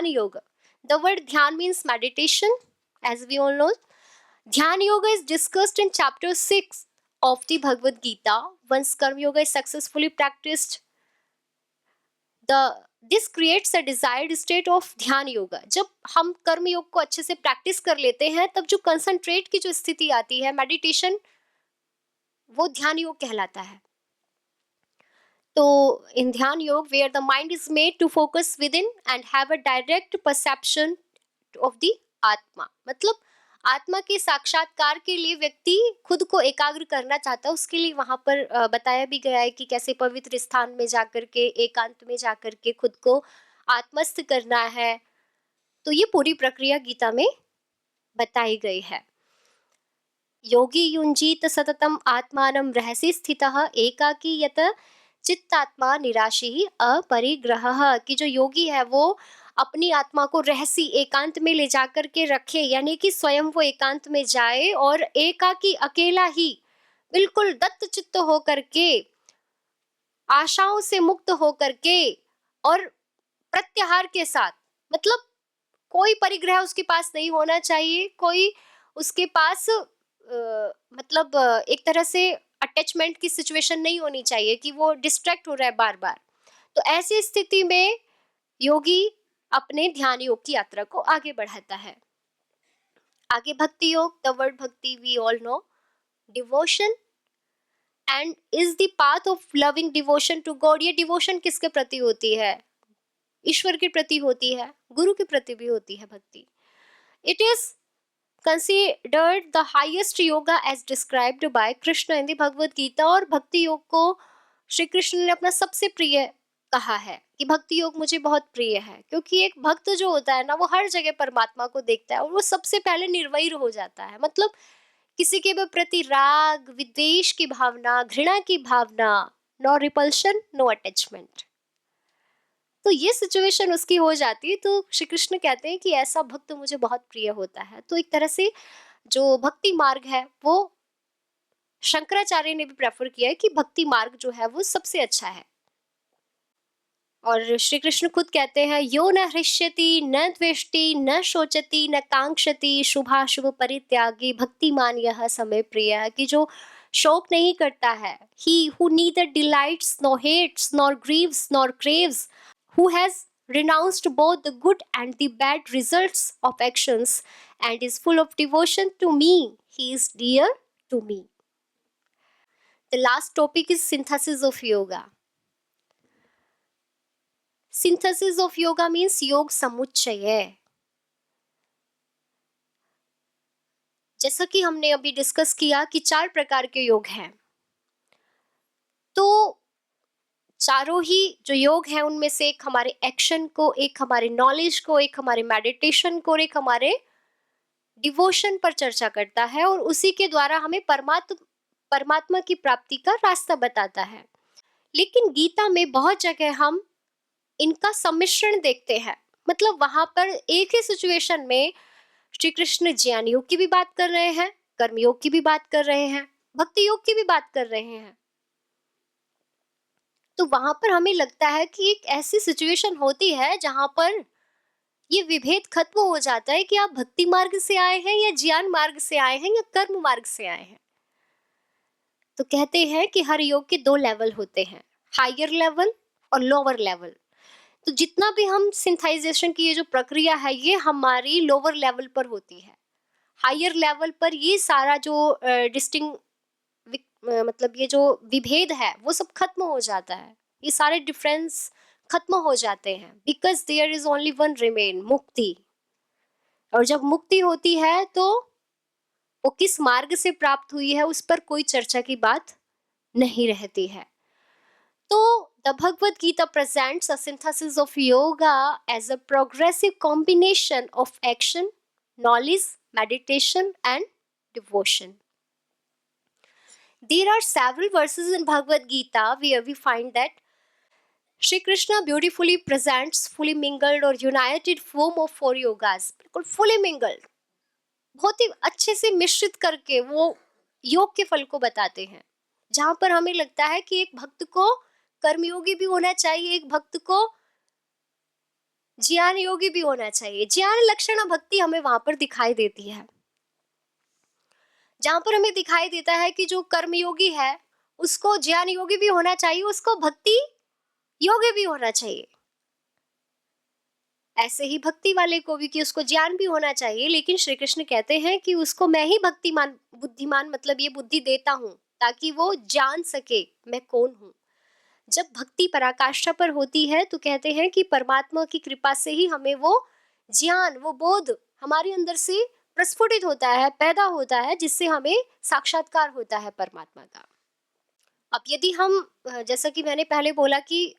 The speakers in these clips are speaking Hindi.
ध्यान योग. The word ध्यान means meditation, as we all know. Dhyan yoga is discussed in chapter 6 of the Bhagavad Gita. Once karma yoga is successfully practiced, this creates a desired state of ध्यान योगा. जब हम कर्म योग को अच्छे से प्रैक्टिस कर लेते हैं, तब जो कंसंट्रेट की जो स्थिति आती है, मेडिटेशन, वो ध्यान योग कहलाता है. तो इन Dhyana Yoga, where the mind is made to focus within and have a direct perception of the atma. मतलब आत्मा के साक्षात्कार के लिए व्यक्ति खुद को एकाग्र करना चाहता है. उसके लिए वहां पर बताया भी गया है कि कैसे पवित्र स्थान में जाकर के, एकांत में जाकर के खुद को आत्मस्थ करना है. तो ये पूरी प्रक्रिया गीता में बताई गई है. योगी युंजीत सततम आत्मानं रहसि स्थितः एकाकी यत चित्तात्मा निराशी अपरिग्रहः. कि जो योगी है वो अपनी आत्मा को रहसी एकांत में ले जाकर के रखे, यानी कि स्वयं वो एकांत में जाए और एकाकी अकेला ही बिल्कुल दत्त चित्त होकर के, आशाओं से मुक्त होकर के और प्रत्याहार के साथ, मतलब कोई परिग्रह उसके पास नहीं होना चाहिए, कोई उसके पास मतलब एक तरह से अटैचमेंट की सिचुएशन नहीं होनी चाहिए कि वो डिस्ट्रैक्ट हो रहा है बार बार. तो ऐसी स्थिति में योगी अपने ध्यान योग की यात्रा को आगे बढ़ाता है. आगे Bhakti Yoga. The word bhakti we all know, devotion and is the path of loving devotion to God. ये डिवोशन किसके प्रति होती है? ईश्वर के प्रति होती है, गुरु के प्रति भी होती है भक्ति. It is considered the highest yoga as described by Krishna in the Bhagavad Gita. और भक्ति योग को श्री कृष्ण ने अपना सबसे प्रिय कहा है कि भक्ति योग मुझे बहुत प्रिय है, क्योंकि एक भक्त जो होता है ना, वो हर जगह परमात्मा को देखता है और वो सबसे पहले निर्वैर हो जाता है. मतलब किसी के भी प्रति राग, विद्वेष की भावना, घृणा की भावना, नो रिपल्शन, नो अटैचमेंट. तो ये सिचुएशन उसकी हो जाती है. तो श्री कृष्ण कहते हैं कि ऐसा भक्त मुझे बहुत प्रिय होता है. तो एक तरह से जो भक्ति मार्ग है वो शंकराचार्य ने भी प्रेफर किया है कि भक्ति मार्ग जो है वो सबसे अच्छा है. और श्री कृष्ण खुद कहते हैं, यो न हृष्यति न द्वेष्टि न शोचति न कांक्षति शुभाशुभ परित्यागी भक्तिमान यह समय प्रिय. कि जो शोक नहीं करता है, he who neither delights nor hates nor grieves nor craves, who has renounced both the good and the bad results of actions and is full of devotion to me, he is dear to me. The last topic is synthesis of yoga. Synthesis of yoga means योग समुच्चय. जैसा कि हमने अभी डिस्कस किया कि 4 प्रकार के योग हैं. तो चारों ही जो योग हैं उनमें से एक हमारे एक्शन को, एक हमारे नॉलेज को, एक हमारे मेडिटेशन को और एक हमारे डिवोशन पर चर्चा करता है और उसी के द्वारा हमें परमात्मा की प्राप्ति का रास्ता बताता है. लेकिन गीता में बहुत जगह हम इनका सम्मिश्रण देखते हैं. मतलब वहां पर एक ही सिचुएशन में श्री कृष्ण ज्ञान योग की भी बात कर रहे हैं, कर्म योग की भी बात कर रहे हैं, भक्ति योग की भी बात कर रहे हैं. तो वहां पर हमें लगता है कि एक ऐसी सिचुएशन होती है जहां पर ये विभेद खत्म हो जाता है कि आप भक्ति मार्ग से आए हैं या ज्ञान मार्ग से आए हैं या कर्म मार्ग से आए हैं. तो कहते हैं कि हर योग के 2 लेवल होते हैं, हायर लेवल और लोअर लेवल. तो जितना भी हम सिंथाइजेशन की ये जो प्रक्रिया है ये हमारी लोअर लेवल पर होती है. हायर लेवल पर ये सारा जो मतलब ये जो विभेद है वो सब खत्म हो जाता है, ये सारे डिफरेंस खत्म हो जाते हैं. Because there is only one remain, mukti. और जब मुक्ति होती है तो वो किस मार्ग से प्राप्त हुई है उस पर कोई चर्चा की बात नहीं रहती है. तो the Bhagavad Gita presents a synthesis of yoga as a progressive combination of action, knowledge, meditation and devotion. There are several verses in Bhagavad Gita where we find that Shri Krishna beautifully presents fully mingled or united form of 4 yogas. बिल्कुल fully mingled, बहुत ही अच्छे से मिश्रित करके वो योग के फल को बताते हैं. जहां पर हमें लगता है कि एक भक्त को कर्मयोगी भी होना चाहिए, एक भक्त को ज्ञान योगी भी होना चाहिए। ज्ञान लक्षणा भक्ति हमें वहां पर दिखाई देती है, जहां पर हमें दिखाई देता है कि जो कर्मयोगी है उसको ज्ञान योगी भी होना चाहिए, उसको भक्ति योगी भी होना चाहिए। ऐसे ही भक्ति वाले को भी कि उसको ज्ञान भी होना चाहिए, लेकिन श्री कृष्ण कहते हैं कि उसको मैं ही भक्तिमान बुद्धिमान मतलब ये बुद्धि देता हूँ ताकि वो जान सके मैं कौन हूँ। जब भक्ति पराकाष्ठा पर होती है तो कहते हैं कि परमात्मा की कृपा से ही हमें वो ज्ञान, वो बोध हमारे अंदर से प्रस्फुटित होता है, पैदा होता है, जिससे हमें साक्षात्कार होता है परमात्मा का। अब यदि हम जैसा कि मैंने पहले बोला कि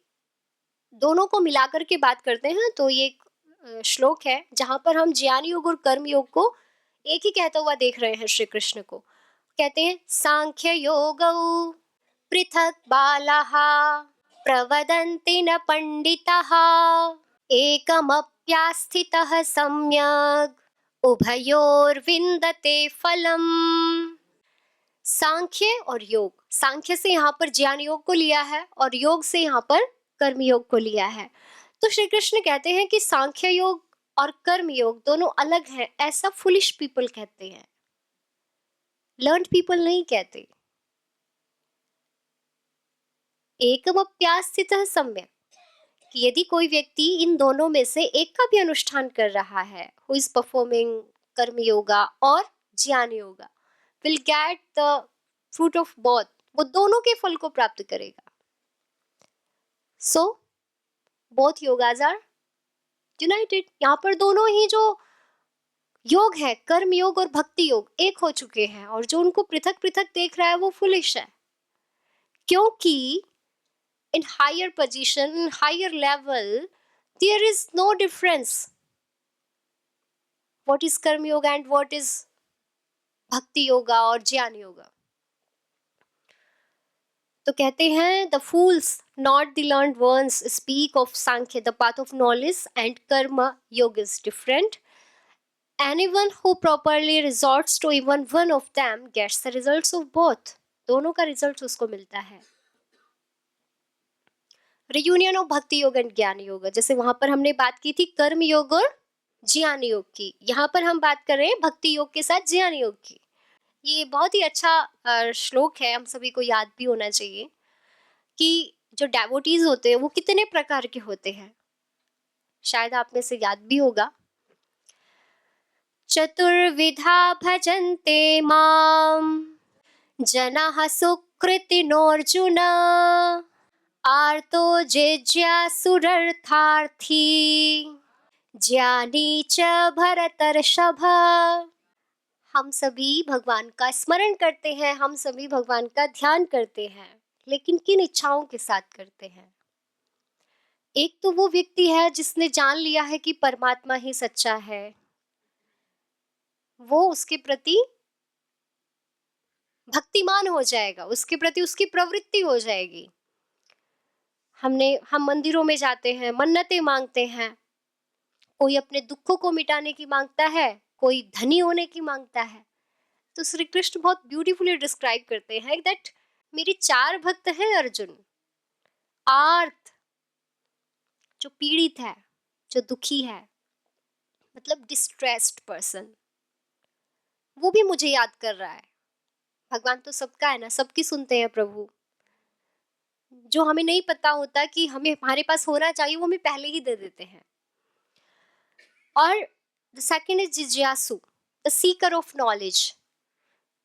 दोनों को मिलाकर के बात करते हैं, तो ये एक श्लोक है जहां पर हम ज्ञान योग और कर्म योग को एक ही कहता हुआ देख रहे हैं श्री कृष्ण को। कहते हैं सांख्य योगौ पृथक बालाः प्रवदन्ति न पंडिताः एकमप्यास्थितः सम्यग् उभयोर्विन्दते फलम्। सांख्य और योग, सांख्य से यहाँ पर ज्ञान योग को लिया है और योग से यहाँ पर कर्म योग को लिया है। तो श्री कृष्ण कहते हैं कि सांख्य योग और कर्म योग दोनों अलग हैं, ऐसा फुलिश पीपल कहते हैं, लर्न्ड पीपल नहीं कहते। एकमप्यास्थितः सम्यक्, कि यदि कोई व्यक्ति इन दोनों में से एक का भी अनुष्ठान कर रहा है, हु इज परफॉर्मिंग कर्म योगा और jnana yoga, will get the fruit of both, वो दोनों के फल को प्राप्त करेगा। So both yogas are united. यहाँ पर दोनों ही जो योग है, कर्म योग और भक्ति योग, एक हो चुके हैं, और जो उनको पृथक पृथक देख रहा है वो फुलिश है, क्योंकि in higher position, in higher level, there is no difference what is karma yoga and what is bhakti yoga और ज्ञान योगा। तो कहते हैं the fools not the learned ones speak of sankhya the path of knowledge and karma yoga is different, anyone who properly resorts to even one of them gets the results of both, दोनों का रिजल्ट उसको मिलता है। रियूनियन ऑफ भक्ति योग एंड ज्ञान योग, जैसे वहां पर हमने बात की थी कर्म योग और ज्ञान योग की, यहाँ पर हम बात कर रहे हैं भक्ति योग के साथ ज्ञान योग की। ये बहुत ही अच्छा श्लोक है, हम सभी को याद भी होना चाहिए कि जो डेवोटीज होते हैं वो कितने प्रकार के होते हैं। शायद आप में से याद भी होगा, चतुर्विधा भजन्ते माम जनाः सुकृतिनोऽर्जुन आर्तो जिज्ञासुरर्थार्थी ज्ञानी च भरतर्षभ। हम सभी भगवान का स्मरण करते हैं, हम सभी भगवान का ध्यान करते हैं, लेकिन किन इच्छाओं के साथ करते हैं? एक तो वो व्यक्ति है जिसने जान लिया है कि परमात्मा ही सच्चा है, वो उसके प्रति भक्तिमान हो जाएगा, उसके प्रति उसकी प्रवृत्ति हो जाएगी। हम मंदिरों में जाते हैं, मन्नतें मांगते हैं, कोई अपने दुखों को मिटाने की मांगता है, कोई धनी होने की मांगता है। तो श्री कृष्ण बहुत ब्यूटीफुली डिस्क्राइब करते हैं दैट मेरे 4 भक्त हैं अर्जुन। आर्त, जो पीड़ित है, जो दुखी है, मतलब डिस्ट्रेस्ड पर्सन, वो भी मुझे याद कर रहा है। भगवान तो सबका है ना, सबकी सुनते हैं प्रभु। जो हमें नहीं पता होता कि हमें हमारे पास होना चाहिए, वो हमें पहले ही दे देते हैं। और सेकंड इज जिज्ञासु, the seeker of knowledge.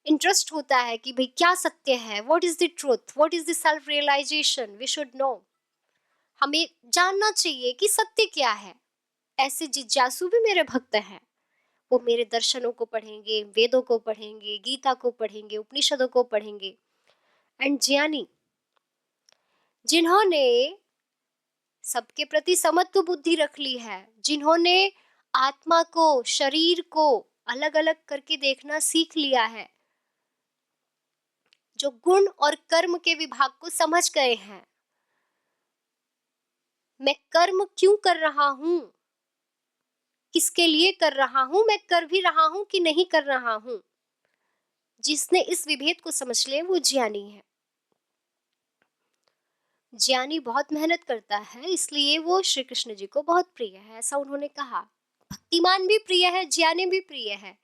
Interest होता है कि भाई क्या सत्य है, what is the truth, what is the self realisation, we should know. हमें जानना चाहिए कि सत्य क्या है। ऐसे जिज्ञासु भी मेरे भक्त हैं, वो मेरे दर्शनों को पढ़ेंगे, वेदों को पढ़ेंगे, गीता को पढ़ेंगे, उपनिषदों को पढ़ेंगे। एंड ज्ञानी, जिन्होंने सबके प्रति समत्व बुद्धि रख ली है, जिन्होंने आत्मा को, शरीर को अलग अलग करके देखना सीख लिया है, जो गुण और कर्म के विभाग को समझ गए हैं। मैं कर्म क्यों कर रहा हूं, किसके लिए कर रहा हूं, मैं कर भी रहा हूं कि नहीं कर रहा हूं, जिसने इस विभेद को समझ लिया वो ज्ञानी है। ज्ञानी बहुत मेहनत करता है इसलिए वो श्री कृष्ण जी को बहुत प्रिय है, ऐसा उन्होंने कहा। भक्तिमान भी प्रिय है, ज्ञानी भी प्रिय है।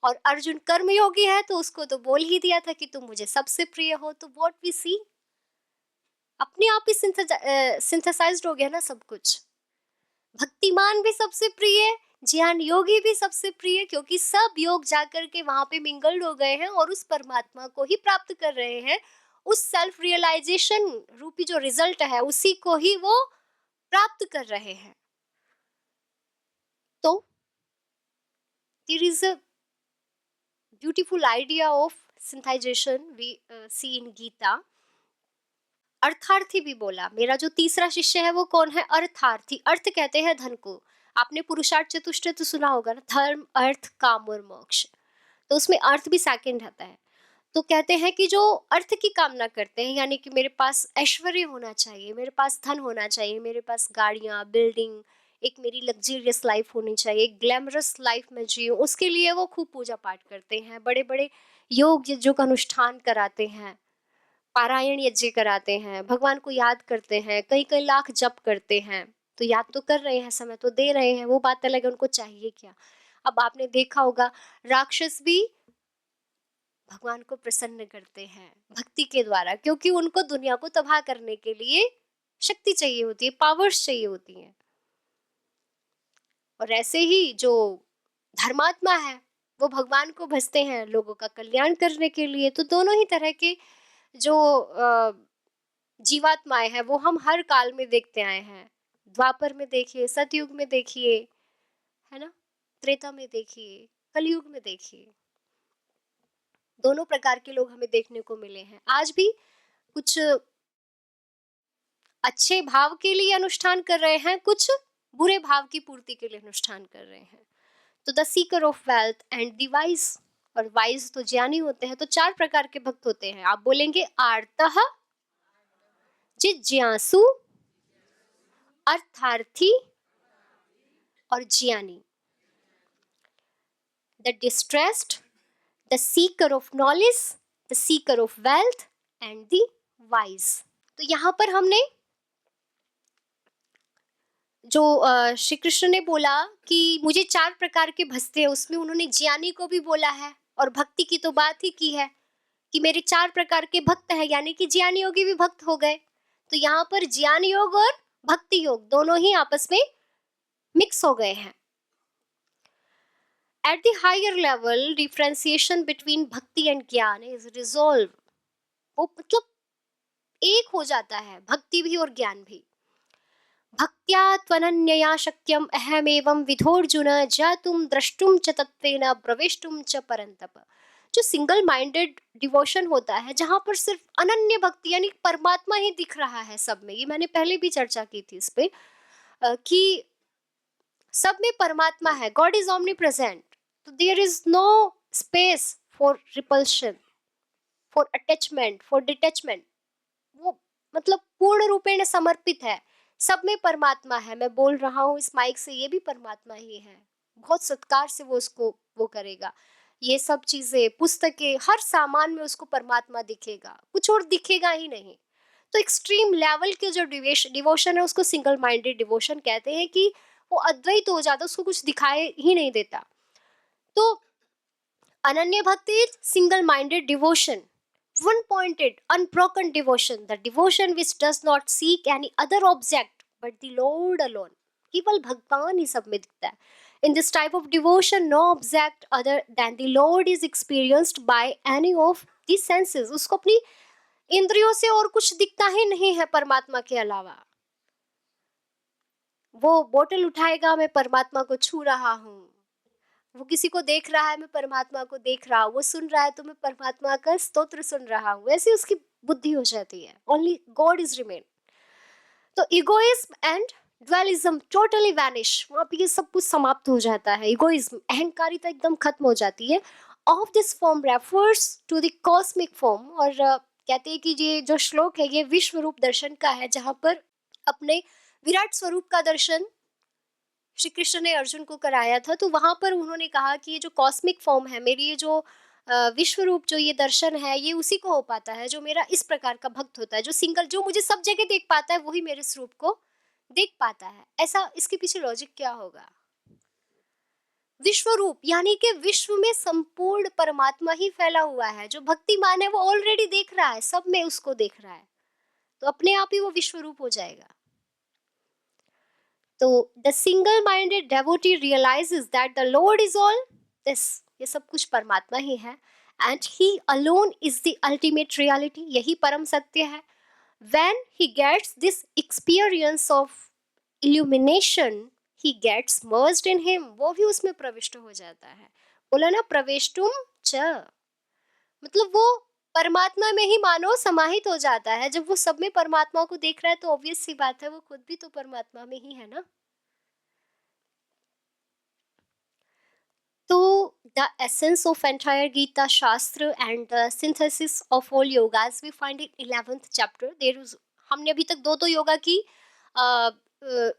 और अर्जुन कर्मयोगी है तो उसको तो बोल ही दिया था कि तुम मुझे सबसे प्रिय हो। तो व्हाट वी सी, अपने आप ही सिंथेसाइज्ड हो गया ना सब कुछ। भक्तिमान भी सबसे प्रिय, ज्ञान योगी भी सबसे प्रिय, क्योंकि सब योग जाकर के वहां पे मिंगल्ड हो गए हैं और उस परमात्मा को ही प्राप्त कर रहे हैं। उस सेल्फ रियलाइजेशन रूपी जो रिजल्ट है उसी को ही वो प्राप्त कर रहे हैं। तो there is a beautiful idea of synthesization we see in Gita. अर्थार्थी भी बोला। मेरा जो तीसरा शिष्य है वो कौन है? अर्थार्थी। अर्थ कहते हैं धन को। आपने पुरुषार्थ चतुष्टय तो सुना होगा ना, धर्म अर्थ काम और मोक्ष। तो उसमें अर्थ भी सेकंड आता है। तो कहते हैं कि जो अर्थ की कामना करते हैं, यानी कि मेरे पास ऐश्वर्य होना चाहिए, मेरे पास धन होना चाहिए, मेरे पास गाड़ियाँ, बिल्डिंग, एक मेरी लग्जरियस लाइफ होनी चाहिए, एक ग्लैमरस लाइफ में जीऊँ, उसके लिए वो खूब पूजा पाठ करते हैं, बड़े बड़े योग यज्ञों का अनुष्ठान कराते हैं, पारायण यज्ञ कराते हैं, भगवान को याद करते हैं, कई कई लाख जप करते हैं। तो याद तो कर रहे हैं, समय तो दे रहे हैं, वो बात अलग है, उनको चाहिए क्या। अब आपने देखा होगा राक्षस भी भगवान को प्रसन्न करते हैं भक्ति के द्वारा, क्योंकि उनको दुनिया को तबाह करने के लिए शक्ति चाहिए होती है, पावर्स चाहिए होती हैं। और ऐसे ही जो धर्मात्मा है वो भगवान को भजते हैं लोगों का कल्याण करने के लिए। तो दोनों ही तरह के जो जीवात्माएं हैं वो हम हर काल में देखते आए हैं। द्वापर में देखिए, सतयुग में देखिए, है ना, त्रेता में देखिए, कलयुग में देखिए, दोनों प्रकार के लोग हमें देखने को मिले हैं। आज भी कुछ अच्छे भाव के लिए अनुष्ठान कर रहे हैं, कुछ बुरे भाव की पूर्ति के लिए अनुष्ठान कर रहे हैं। तो the seeker of wealth and the wise, और वाइज तो ज्ञानी होते हैं। तो चार प्रकार के भक्त होते हैं। आप बोलेंगे आर्तः, जिज्ञासु, अर्थार्थी और ज्ञानी। The distressed, the seeker of knowledge, the seeker of wealth and the wise. तो यहाँ पर हमने जो श्री कृष्ण ने बोला कि मुझे चार प्रकार के भजते हैं, उसमें उन्होंने ज्ञानी को भी बोला है और भक्ति की तो बात ही की है कि मेरे चार प्रकार के भक्त हैं, यानी कि ज्ञान योगी भी भक्त हो गए। तो यहाँ पर ज्ञान योग और भक्ति योग दोनों ही आपस में मिक्स हो गए हैं। At the higher level differentiation between bhakti and gyan is resolve. वो मतलब एक हो जाता है, भक्ति भी और ज्ञान भी। भक्त्या त्वनन्यया शक्यम अहमेवं विधोर्जुन जातुम द्रष्टुम च तत्वेन प्रवेष्टुम च परंतप। जो सिंगल माइंडेड डिवोशन होता है, जहां पर सिर्फ अनन्य भक्ति यानी परमात्मा ही दिख रहा है सब में, ये मैंने पहले भी चर्चा की थी इस पे कि सब में परमात्मा है, गॉड इज ऑमनी प्रेजेंट। तो there is no space for repulsion, for attachment, for detachment. वो मतलब पूर्ण रूपेण समर्पित है, सब में परमात्मा है। मैं बोल रहा हूँ इस माइक से, ये भी परमात्मा ही है। बहुत सत्कार से वो उसको वो करेगा। ये सब चीजें, पुस्तकें, हर सामान में उसको परमात्मा दिखेगा, कुछ और दिखेगा ही नहीं। तो एक्सट्रीम लेवल के जो डिवोशन है उसको सिंगल माइंडेड डिवोशन कहते हैं, कि वो अद्वैत हो जाता, उसको कुछ दिखाई ही नहीं देता। तो अनन्य भक्ति is single minded devotion, one pointed unbroken devotion, the devotion which does not seek any other object but the Lord alone। केवल भगवान ही सब में दिखता है। In this type of devotion no object other than the Lord is experienced by any of the senses। उसको अपनी इंद्रियों से और कुछ दिखता ही नहीं है परमात्मा के अलावा। वो बोतल उठाएगा, मैं परमात्मा को छू रहा हूँ, वो किसी को देख रहा है, मैं परमात्मा को देख रहा हूँ, वो सुन रहा है तो मैं परमात्मा का स्तोत्र सुन रहा हूँ, ऐसी उसकी बुद्धि हो जाती है। Only God is remain. तो इगोइज्म एंड ड्वेलिज्म टोटली वैनिश, वहां पे ये सब कुछ समाप्त हो जाता है। इगोइज्म, अहंकारिता एकदम खत्म हो जाती है। Of this form refers to the cosmic form. और कहते हैं कि ये जो श्लोक है ये विश्व रूप दर्शन का है, जहां पर अपने विराट स्वरूप का दर्शन श्री कृष्ण ने अर्जुन को कराया था। तो वहां पर उन्होंने कहा कि ये जो कॉस्मिक फॉर्म है, मेरी ये जो विश्व रूप जो ये दर्शन है ये उसी को हो पाता है जो मेरा इस प्रकार का भक्त होता है, जो सिंगल, जो मुझे सब जगह देख पाता है, वही मेरे स्वरूप को देख पाता है। ऐसा इसके पीछे लॉजिक क्या होगा? विश्व रूप यानी कि विश्व में संपूर्ण परमात्मा ही फैला हुआ है। जो भक्तिमान है वो ऑलरेडी देख रहा है, सब में उसको देख रहा है, तो अपने आप ही वो विश्व रूप हो जाएगा। तो the single minded devotee realises that the Lord is all this, ये सब कुछ परमात्मा ही है, and he alone is the ultimate reality, यही परम सत्य है। When he gets this experience of illumination, he gets merged in him, वो भी उसमें प्रविष्ट हो जाता है। बोला ना प्रवेष्टुम च, मतलब वो परमात्मा में ही मानो समाहित हो जाता है। जब वो सब में परमात्मा को देख रहा है तो ऑब्वियस सी बात है वो खुद भी तो परमात्मा में ही है ना। तो the essence of entire Gita Shastra and the synthesis of all yogas we find in 11th chapter. There is, हमने अभी तक दो योगा की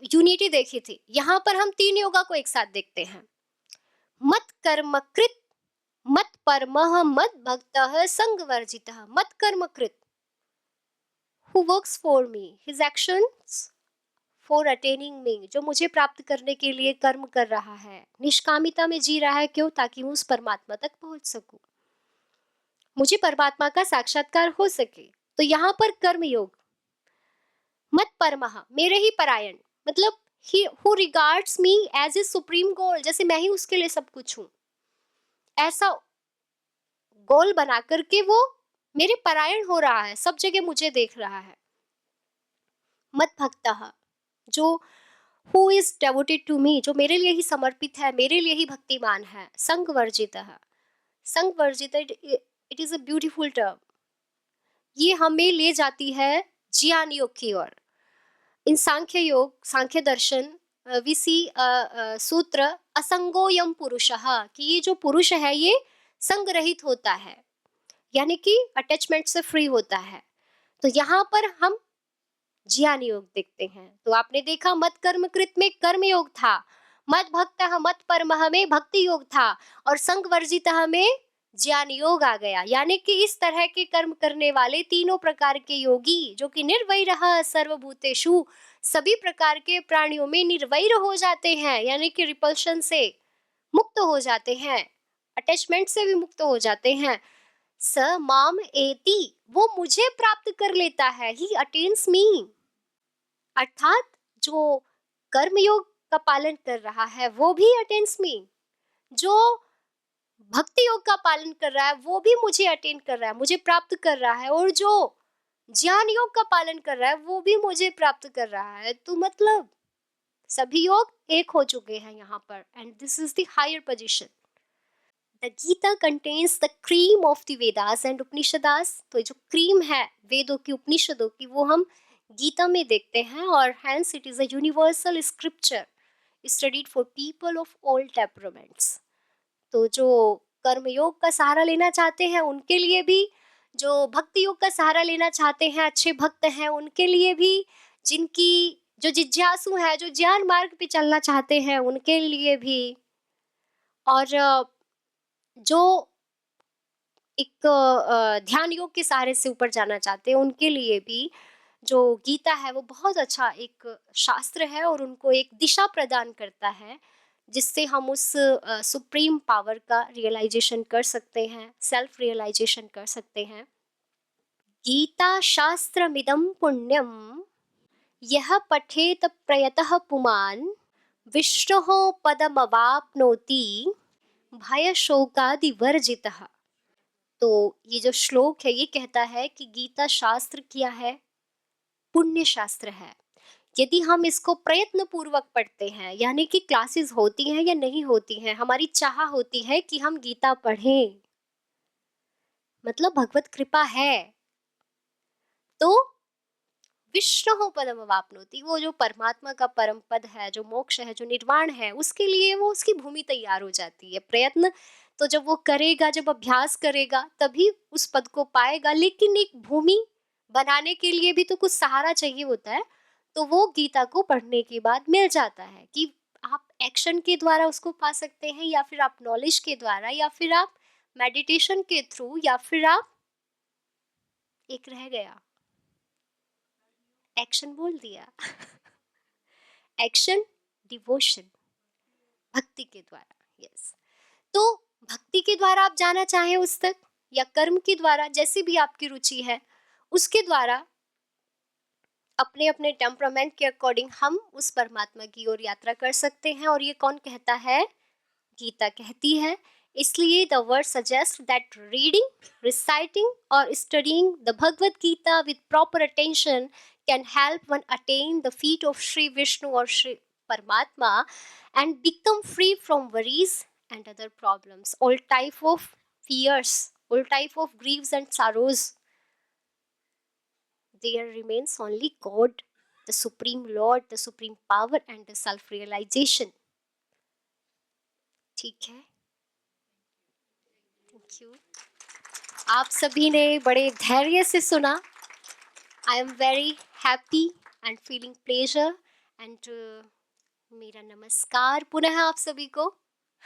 यूनिटी देखी थी, यहाँ पर हम 3 योगा को एक साथ देखते हैं। मत कर्मकृत, मत परमः, मत भक्तः, संग वर्जितः। मत कर्मकृत, who works for me, his actions for attaining me, जो मुझे प्राप्त करने के लिए कर्म कर रहा है, निष्कामिता में जी रहा है। क्यों? ताकि मैं उस परमात्मा तक पहुंच सकूं, मुझे परमात्मा का साक्षात्कार हो सके। तो यहाँ पर कर्म योग। मत परमः, मेरे ही परायण, मतलब ही who regards me as a supreme goal, जैसे मैं ही उसके लिए सब कुछ हूं, ऐसा गोल बना करके वो मेरे परायण हो रहा है, सब जगह मुझे देख रहा है। मत भक्तः, जो who is devoted to me, जो मेरे लिए ही समर्पित है, मेरे लिए ही भक्तिमान है। संग वर्जितः, संग वर्जित, it is a beautiful term. ये हमें ले जाती है ज्ञान योग की ओर। इन सांख्य योग, सांख्य दर्शन, वी सी सूत्र असंगोयम पुरुषः, कि ये जो पुरुष है ये संग रहित होता है, यानी कि अटैचमेंट से फ्री होता है। तो यहाँ पर हम ज्ञान योग देखते हैं। तो आपने देखा मत कर्म कृत में कर्म योग था, मत भक्त मत परमः में भक्ति योग था, और संग वर्जित में ज्ञान योग आ गया। यानी कि इस तरह के कर्म करने वाले तीनों प्रकार के योगी, जो कि निर्वैरः सर्वभूतेषु, सभी प्रकार के प्राणियों में निर्वैर हो जाते हैं, यानी कि रिपल्शन से मुक्त हो जाते हैं, अटैचमेंट से भी मुक्त हो जाते हैं। स माम एति, वो मुझे प्राप्त कर लेता है, ही अटेन्स मी, अर्थात जो कर्म योग का पालन कर रहा है वो भी अटेन्स मी, जो भक्ति योग का पालन कर रहा है वो भी मुझे अटेन कर रहा है, मुझे प्राप्त कर रहा है, और जो ज्ञान योग का पालन कर रहा है वो भी मुझे प्राप्त कर रहा है। तो मतलब सभी योग एक हो चुके हैं यहाँ पर, and this is the higher position. The Gita contains the cream of the Vedas and Upanishads. तो जो क्रीम है वेदों की, उपनिषदों की, वो हम गीता में देखते हैं, और hence it is a universal scripture studied for people of all temperaments. तो जो कर्मयोग का सहारा लेना चाहते हैं उनके लिए भी, जो भक्ति योग का सहारा लेना चाहते हैं, अच्छे भक्त हैं उनके लिए भी, जिनकी जो जिज्ञासु है, जो ज्ञान मार्ग पे चलना चाहते हैं उनके लिए भी, और जो एक ध्यान योग के सहारे से ऊपर जाना चाहते हैं उनके लिए भी जो गीता है वो बहुत अच्छा एक शास्त्र है, और उनको एक दिशा प्रदान करता है जिससे हम उस सुप्रीम पावर का रियलाइजेशन कर सकते हैं, सेल्फ रियलाइजेशन कर सकते हैं। गीता शास्त्रमिदं पुण्यम यह पठेत प्रयतः पुमान् विष्णोः पदमवाप्नोति भय शोकादि वर्जितः। तो ये जो श्लोक है ये कहता है कि गीता शास्त्र क्या है? पुण्य शास्त्र है। यदि हम इसको प्रयत्न पूर्वक पढ़ते हैं, यानी कि क्लासेस होती हैं या नहीं होती हैं, हमारी चाह होती है कि हम गीता पढ़ें, मतलब भगवत कृपा है, तो विष्णु पदमवाप्नोति, वो जो परमात्मा का परम पद है, जो मोक्ष है, जो निर्वाण है, उसके लिए वो उसकी भूमि तैयार हो जाती है। प्रयत्न तो जब वो करेगा, जब अभ्यास करेगा तभी उस पद को पाएगा, लेकिन एक भूमि बनाने के लिए भी तो कुछ सहारा चाहिए होता है। तो वो गीता को पढ़ने के बाद मिल जाता है कि आप एक्शन के द्वारा उसको पा सकते हैं, या फिर आप नॉलेज के द्वारा, या फिर आप मेडिटेशन के थ्रू, या फिर आप, एक रह गया, एक्शन बोल दिया। एक्शन, डिवोशन, भक्ति के द्वारा। यस, तो भक्ति के द्वारा आप जाना चाहें उस तक, या कर्म के द्वारा, जैसी भी आपकी रुचि है, उसके द्वारा अपने अपने टेम्परामेंट के अकॉर्डिंग हम उस परमात्मा की ओर यात्रा कर सकते हैं। और ये कौन कहता है? गीता कहती है। इसलिए the word suggest that reading, reciting और studying the Bhagavad Gita with proper attention can help one attain the feet of Shri Vishnu और श्री परमात्मा and become free from worries and other problems, all type of fears, all type of griefs and sorrows. There remains only God, the supreme Lord, the supreme power and the self realization. ठीक है, थैंक यू। आप सभी ने बड़े धैर्य से सुना। I am very happy and feeling pleasure and मेरा नमस्कार पुनः आप सभी को।